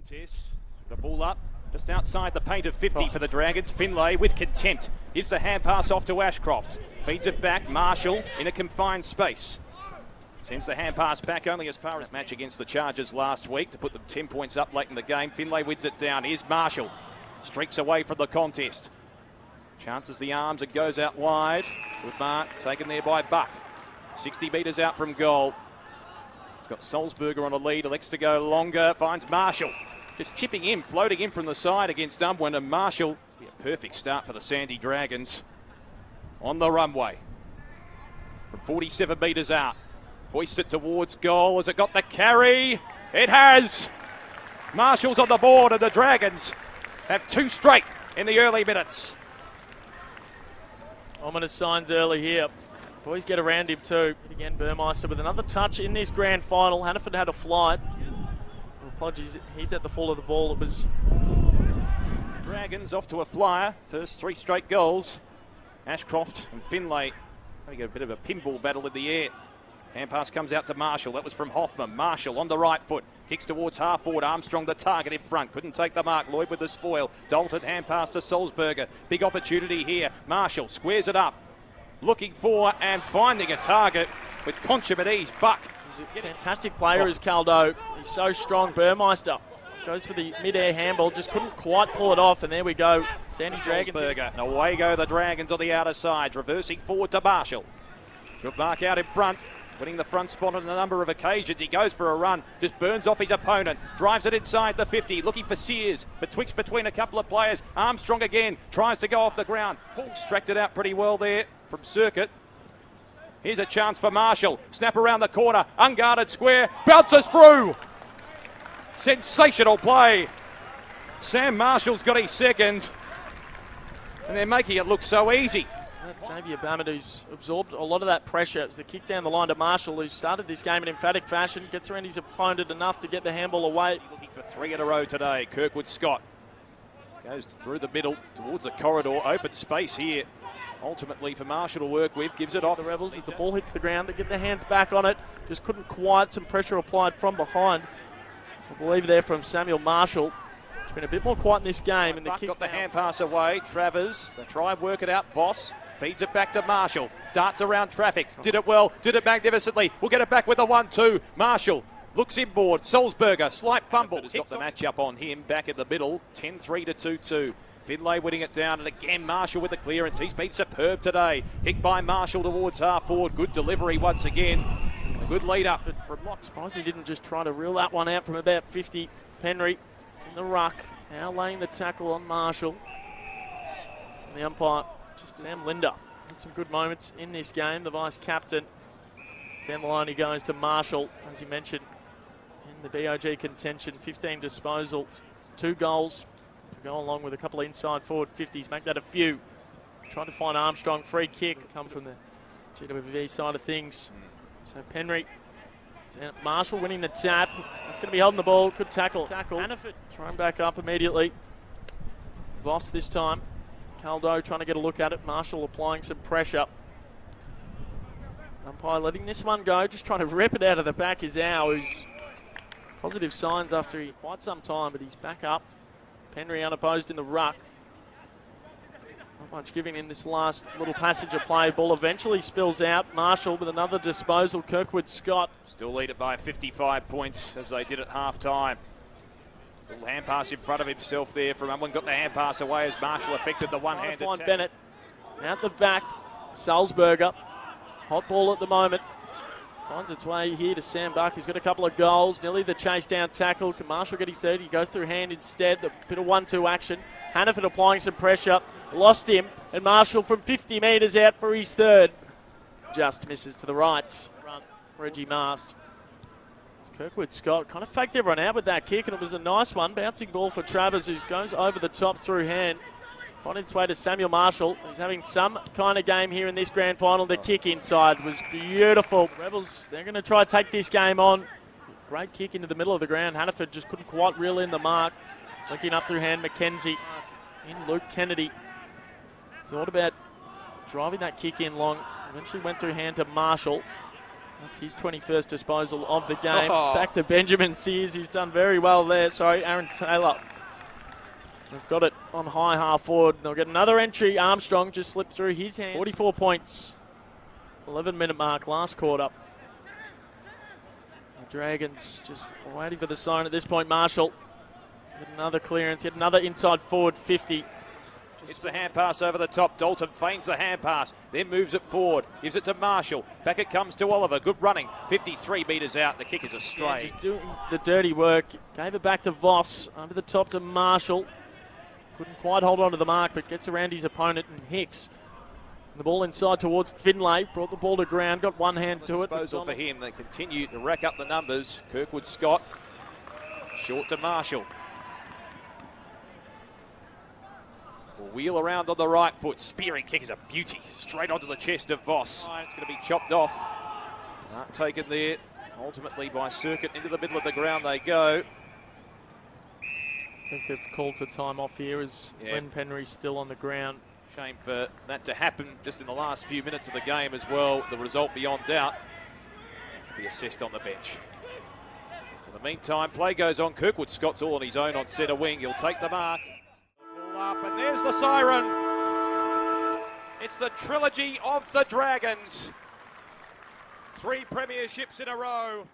contest. The ball up, just outside the paint of 50 for the Dragons. Finlay with contempt. Gives the hand pass off to Ashcroft. Feeds it back. Marshall in a confined space. Sends the hand pass back only as far as match against the Chargers last week to put them 10 points up late in the game. Finlay wins it down. Here's Marshall. Streaks away from the contest. Chances the arms. It goes out wide. Good mark taken there by Buck. 60 metres out from goal. He's got Salzburger on a lead. Elects to go longer. Finds Marshall. Just chipping in, floating in from the side against Unwin, and Marshall. Be a perfect start for the Sandy Dragons. On the runway. From 47 metres out. Hoists it towards goal. Has it got the carry? It has! Marshall's on the board, and the Dragons have two straight in the early minutes. Ominous signs early here. Boys get around him too. And again, Burmeister with another touch in this grand final. Hannaford had a flight. Apologies, he's at the fall of the ball. It was the Dragons off to a flyer. First three straight goals. Ashcroft and Finlay having a bit of a pinball battle in the air. Hand pass comes out to Marshall. That was from Hoffman. Marshall on the right foot. Kicks towards half forward. Armstrong the target in front. Couldn't take the mark. Lloyd with the spoil. Dalton hand pass to Salzburger. Big opportunity here. Marshall squares it up. Looking for and finding a target with consummate ease. Buck. He's a fantastic player is Caldo. He's so strong. Burmeister goes for the mid-air handball. Just couldn't quite pull it off. And there we go. Sandy Dragons. And away go the Dragons on the outer side. Reversing forward to Marshall. Good mark out in front. Winning the front spot on a number of occasions. He goes for a run, just burns off his opponent, drives it inside the 50, looking for Sears, betwixt between a couple of players. Armstrong again, tries to go off the ground. Full extracted out pretty well there from Circuit. Here's a chance for Marshall. Snap around the corner, unguarded square, bounces through. Sensational play. Sam Marshall's got his second, and they're making it look so easy. Xavier Bammett, who's absorbed a lot of that pressure. It's the kick down the line to Marshall, who started this game in emphatic fashion, gets around his opponent enough to get the handball away. Looking for three in a row today. Kirkwood Scott goes through the middle towards the corridor. Open space here. Ultimately for Marshall to work with. Gives it off. The Rebels, as the ball hits the ground, they get their hands back on it. Just couldn't quite. Some pressure applied from behind. I believe there from Samuel Marshall. It's been a bit more quiet in this game. And the kick got the hand pass away. Travers, they try and work it out. Voss feeds it back to Marshall. Darts around traffic. Did it well. Did it magnificently. We'll get it back with a 1-2. Marshall looks inboard. Salzburger, slight fumble. Has got the match up on him back in the middle. 10-3 to 2-2. Finlay winning it down, and again Marshall with the clearance. He's been superb today. Kick by Marshall towards half forward. Good delivery once again. And a good lead up from Locke. Surprised he didn't just try to reel that one out from about 50. Penry in the ruck. Now laying the tackle on Marshall. And the umpire, just Sam Linder, had some good moments in this game. The vice captain. Down the line he goes to Marshall, as you mentioned, in the BOG contention. 15 disposals, 2 goals to go along with a couple of inside forward 50s. Make that a few. Trying to find Armstrong. Free kick. Come from the GWV side of things. So Penry. Marshall winning the tap. That's going to be holding the ball. Good tackle. Hannaford thrown back up immediately. Voss this time. Caldo trying to get a look at it. Marshall applying some pressure. Umpire letting this one go. Just trying to rip it out of the back is Au, who's positive signs after quite some time, but he's back up. Penry unopposed in the ruck. Not much giving in this last little passage of play. Ball eventually spills out. Marshall with another disposal. Kirkwood Scott. Still lead it by 55 points as they did at half time. Little hand pass in front of himself there from Unwin. Got the hand pass away as Marshall affected the one-handed tap. Bennett out the back. Salzburger. Hot ball at the moment. Finds its way here to Sam Buck, who's got a couple of goals. Nearly the chase down tackle. Can Marshall get his third? He goes through hand instead. A bit of 1-2 action. Hannaford applying some pressure. Lost him. And Marshall from 50 metres out for his third. Just misses to the right. Run. Reggie Mast. Kirkwood Scott kind of faked everyone out with that kick, and it was a nice one. Bouncing ball for Travers, who goes over the top through hand. On its way to Samuel Marshall, who's having some kind of game here in this grand final. The kick inside was beautiful. Rebels, they're going to try to take this game on. Great kick into the middle of the ground. Hannaford just couldn't quite reel in the mark. Linking up through hand, McKenzie. In Luke Kennedy. Thought about driving that kick in long. Eventually went through hand to Marshall. That's his 21st disposal of the game. Oh. Back to Benjamin Sears. He's done very well there. Sorry, Aaron Taylor. They've got it on high half forward. They'll get another entry. Armstrong just slipped through his hand. 44 points. 11-minute mark, last quarter. The Dragons just waiting for the sign at this point. Marshall, get another clearance, get another inside forward 50. It's the hand pass over the top. Dalton feigns the hand pass, then moves it forward. Gives it to Marshall. Back it comes to Oliver. Good running. 53 metres out. The kick is a stray. Yeah, just doing the dirty work. Gave it back to Voss. Over the top to Marshall. Couldn't quite hold on to the mark, but gets around his opponent, and Hicks. The ball inside towards Finlay. Brought the ball to ground. Got one hand to it. Disposal for him. They continue to rack up the numbers. Kirkwood Scott. Short to Marshall. Will wheel around on the right foot. Spearing kick is a beauty. Straight onto the chest of Voss. It's going to be chopped off. Not taken there. Ultimately by Circuit into the middle of the ground they go. I think they've called for time off here as Glenn Penry's still on the ground. Shame for that to happen just in the last few minutes of the game as well. The result beyond doubt will be assessed on the bench. So in the meantime, play goes on. Kirkwood Scott's all on his own on centre wing. He'll take the mark. Ball up, and there's the siren. It's the trilogy of the Dragons. 3 premierships in a row.